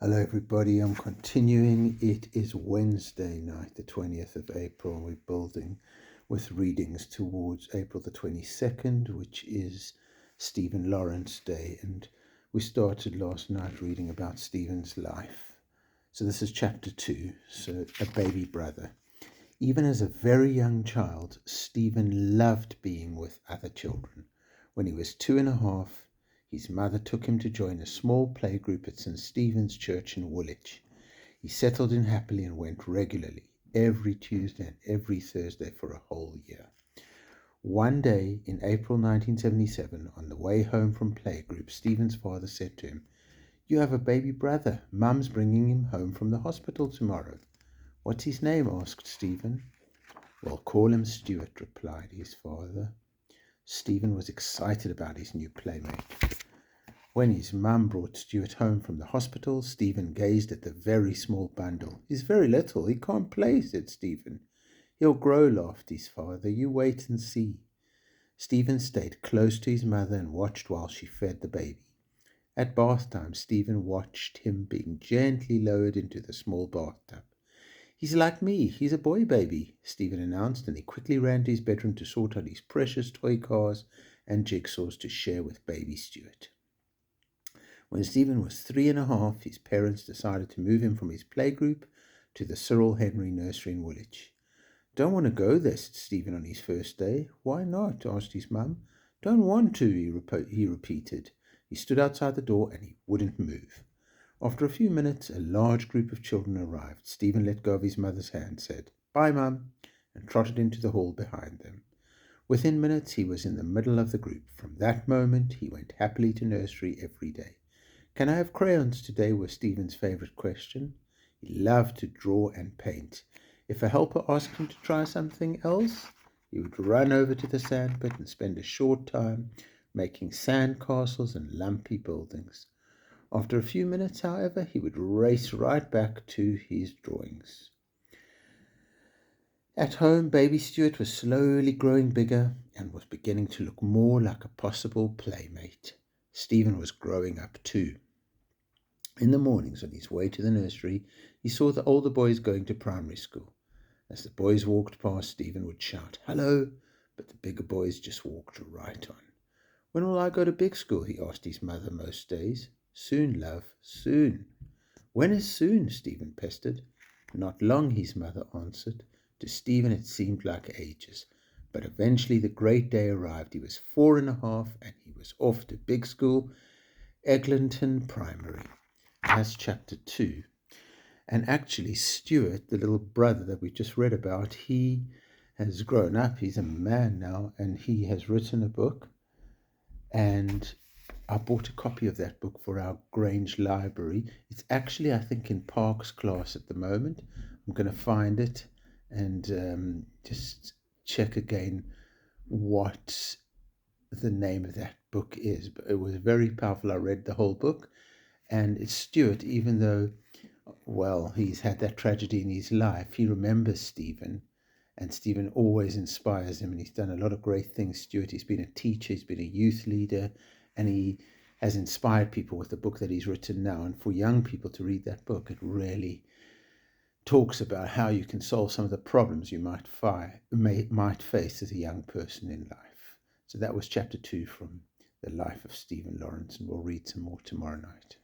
Hello everybody, I'm continuing. It is Wednesday night, the 20th of April. We're building with readings towards April the 22nd, which is Stephen Lawrence Day. And we started last night reading about Stephen's life. So this is chapter 2, so a baby brother. Even as a very young child, Stephen loved being with other children. When he was 2.5, his mother took him to join a small playgroup at St. Stephen's Church in Woolwich. He settled in happily and went regularly, every Tuesday and every Thursday for a whole year. One day in April 1977, on the way home from playgroup, Stephen's father said to him, "You have a baby brother. Mum's bringing him home from the hospital tomorrow." "What's his name?" asked Stephen. "Well, call him Stuart," replied his father. Stephen was excited about his new playmate. When his mum brought Stuart home from the hospital, Stephen gazed at the very small bundle. "He's very little. He can't play," said Stephen. "He'll grow," laughed his father. "You wait and see." Stephen stayed close to his mother and watched while she fed the baby. At bath time, Stephen watched him being gently lowered into the small bathtub. "He's like me. He's a boy baby," Stephen announced, and he quickly ran to his bedroom to sort out his precious toy cars and jigsaws to share with baby Stuart. When Stephen was 3.5, his parents decided to move him from his playgroup to the Cyril Henry Nursery in Woolwich. "Don't want to go there," said Stephen on his first day. "Why not?" asked his mum. "Don't want to," he repeated. He stood outside the door and he wouldn't move. After a few minutes, a large group of children arrived. Stephen let go of his mother's hand, said, "Bye, Mum," and trotted into the hall behind them. Within minutes, he was in the middle of the group. From that moment, he went happily to nursery every day. "Can I have crayons today?" was Stephen's favourite question. He loved to draw and paint. If a helper asked him to try something else, he would run over to the sandpit and spend a short time making sand castles and lumpy buildings. After a few minutes, however, he would race right back to his drawings. At home, baby Stuart was slowly growing bigger and was beginning to look more like a possible playmate. Stephen was growing up too. In the mornings, on his way to the nursery, he saw the older boys going to primary school. As the boys walked past, Stephen would shout, "Hello," but the bigger boys just walked right on. "When will I go to big school?" he asked his mother most days. "Soon, love, soon." "When is soon?" Stephen pestered. "Not long," his mother answered. To Stephen it seemed like ages, but eventually the great day arrived. He was 4.5 and he was off to big school, Eglinton Primary. That's chapter 2. And actually, Stuart, the little brother that we just read about, he has grown up. He's a man now, and he has written a book. And I bought a copy of that book for our Grange library. It's actually, I think, in Park's class at the moment. I'm going to find it and just check again what the name of that book is. But it was very powerful. I read the whole book. And it's Stuart, even though, well, he's had that tragedy in his life, he remembers Stephen, and Stephen always inspires him, and he's done a lot of great things. Stuart, he's been a teacher, he's been a youth leader, and he has inspired people with the book that he's written now. And for young people to read that book, it really talks about how you can solve some of the problems you might face as a young person in life. So that was chapter 2 from the life of Stephen Lawrence, and we'll read some more tomorrow night.